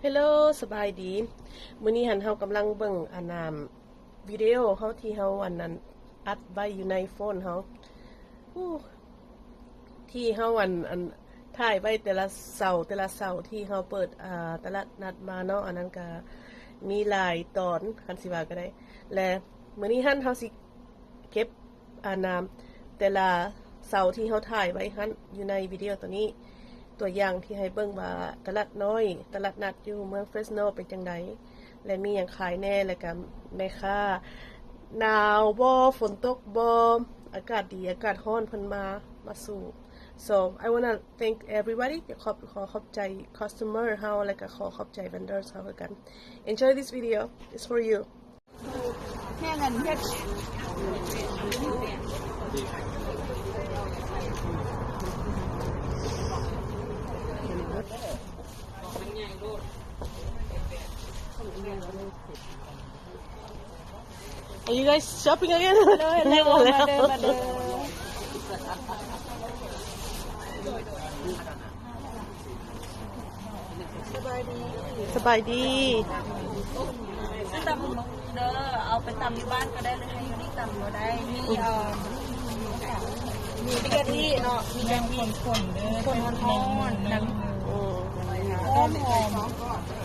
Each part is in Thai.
Hello สบายดีมื้อนี้เฮากำลังเบิ่งวิดีโอเฮาที่เฮาอันนั้นอัดไว้อยู่ในโฟนเฮาที่เฮาอันถ่ายไว้แต่ละเสาร์ที่เฮาเปิดตลาดนัดมาเนาะอันนั้นก็มีหลายตอนคันสิว่าก็ได้และมื้อนี้เฮาสิเก็บแต่ละเสาร์ที่เฮาถ่ายไว้อยู่ในวิดีโอตัวนี้ตัวอย่างที่ให้เบิ่งว่าตลาดน้อยตลาดนัดอยู่เมืองเฟรสโนเป็นจังได๋และมีหยังขายแน่แล้วก็แม่ค้าหนาวบ่ฝนตกบ่อากาศดีอากาศร้อนเพิ่นมาสู่ so I want to thank everybody ขอบใจ customer เฮาแล้วก็ขอบใจ vendors เฮาคือกัน enjoy this video it's for you แค่เงินเฮ็ดAre you guys shopping again? เลยมาเดินสบายดี ซื้อตำมุกเด้อเอาไปตำอยู่บ้านก็ได้เลยให้อยู่นี่ตำก็ได้มีกะทิเนาะมีน้ำข้นๆเด้อข้นๆน้ำหอม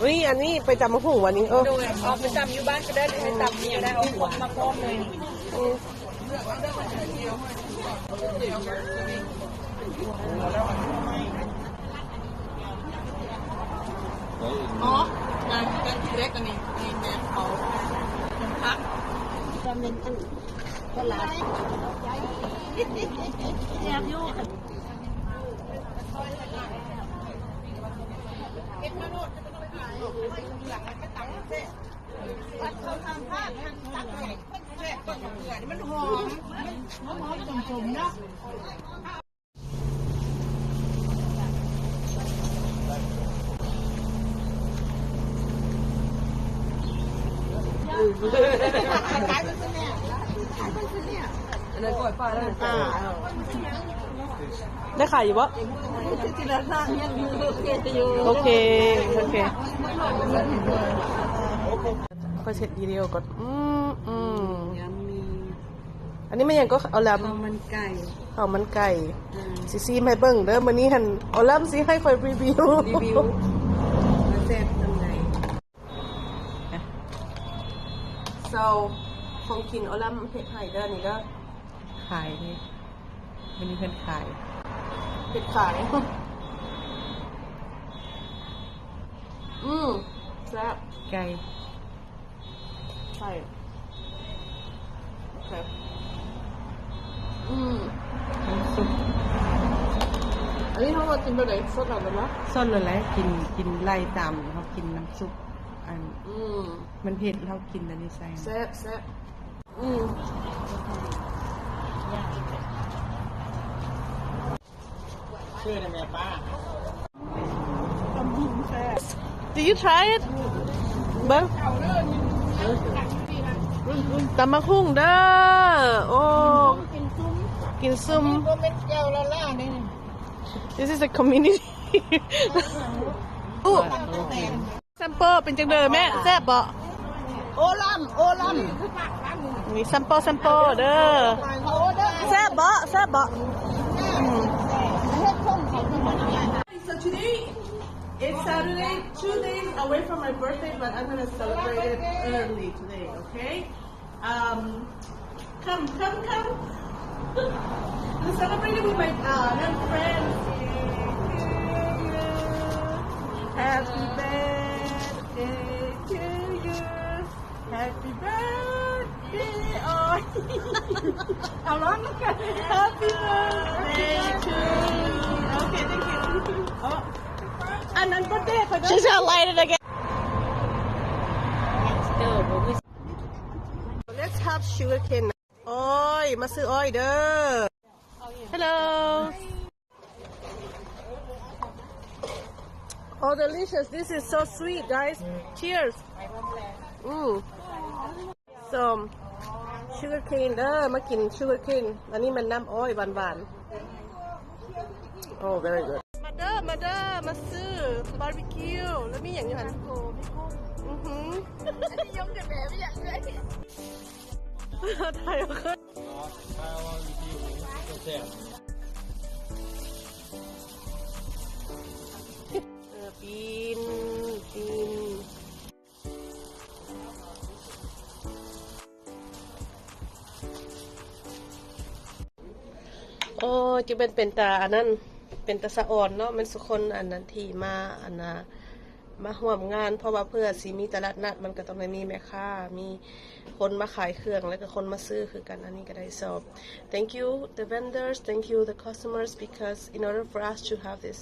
อุ๊ยอันนี้ไปตำมะหุ่งวันนี้โดยเอาไปตำอยู่บ้านก็ได้ให้ตำนี่ก็ได้เอาคนมาพร้อมเลยอ๋องานเล็กอันนี้แม่เขาพักจะเป็นอันตลาดอยากอยู่เขาทำผ้าทำตักไก่แช่ก่อนเกลือมันหอมจมๆเนาะขายเป็นเนี่ยอะไรก่อยปลาแล้วได้ขายอยู่บ่จิละสร้างยังอยู่โอเคค่อยเสร็จวิดีโอก่อนยังมีอันนี้มันยังก็เอาลำข้าวมันไก่สิซีให้เบิ่งเด้อมื้อนี้หั่นเอาลำสิให้ค่อยรีวิวมาแซ่บจังได๋ so ของกินเอาลำเฮ็ดให้เด้อนี่เด้อขายนี่วันนี้เพิ่นขายเฮ็ดขายแซ่บไก่ใช่โอเคน้ำซุปอันนี้เขามากินไปไหนสดหรือเปล่าสดเลยแหละกินไล่ตามเขากินน้ำซุปอันมันเผ็ดเรากินอันนี้ใส่แซ่บชื่อแม่ป้าDo you try it เบิ่งตำมะคุ้งเด้อโอ้กินซุ่ม This is a community แซมเปิลเป็นจังเด้อแม่แซ่บบ่โอลัมมีแซมเปิลเด้อแซ่บบ่So today it's Saturday, 2 days away from my birthday, but I'm going to celebrate it early today, okay? Come. I'm celebrating with my friends. Happy birthday to you. Happy birthday. Oh. How long? Happy birthday to you. Okay, thank you. Oh. And then birthday. She's gonna light it again. Let's have sugar cane. Oi, มาซื้ออ้อยเด้อ Hello. Oh, delicious. This is so sweet, guys. Cheers. So, sugar cane เด้อมากิน sugar cane อันนี้มันน้ำอ้อยหวานๆ Oh, very good. เด้อมาซื้อบาร์บีคิวแล้วมีหยังอยู่หั่น โอ้พี่กุ้ง อันนี้ยกแต่แบบไม่อยากเลย ถ่ายเอาขึ้น ข้าววิธีก็แซ่บ ปีนโอ้จะเป็นตาอันนั้นเป็นตาสะอ่อนเนาะมันสุคนอันนั้นที่มาอันน่ะมาร่วมงานเพราะว่าเพื่อสิมีตลาดนัดมันก็ต้องได้มีแม่ค้ามีคนมาขายเครื่องแล้วก็คนมาซื้อคือกันอันนี้ก็ได้ so thank you the vendors thank you the customers because in order for us to have this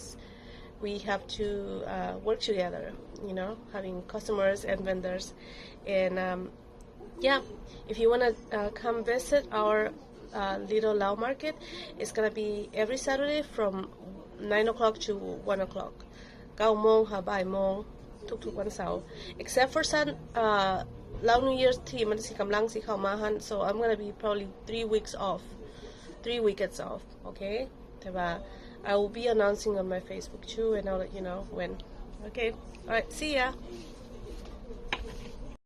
we have to work together you know having customers and vendors and yeah if you want to come visit our little Lao market it's going to be every Saturday from 9 o'clock to 1 o'clock 9 โมงค่ะบ่ายโมงทุกๆวันเสาร์ except for Sun Lao New Year's ที่มันสิกำลังสิเข้ามาหัน so I'm going to be probably 3 weeks off 3 weekends off okay แต่ว่า I will be announcing on my Facebook too and I'll let you know when okay alright see ya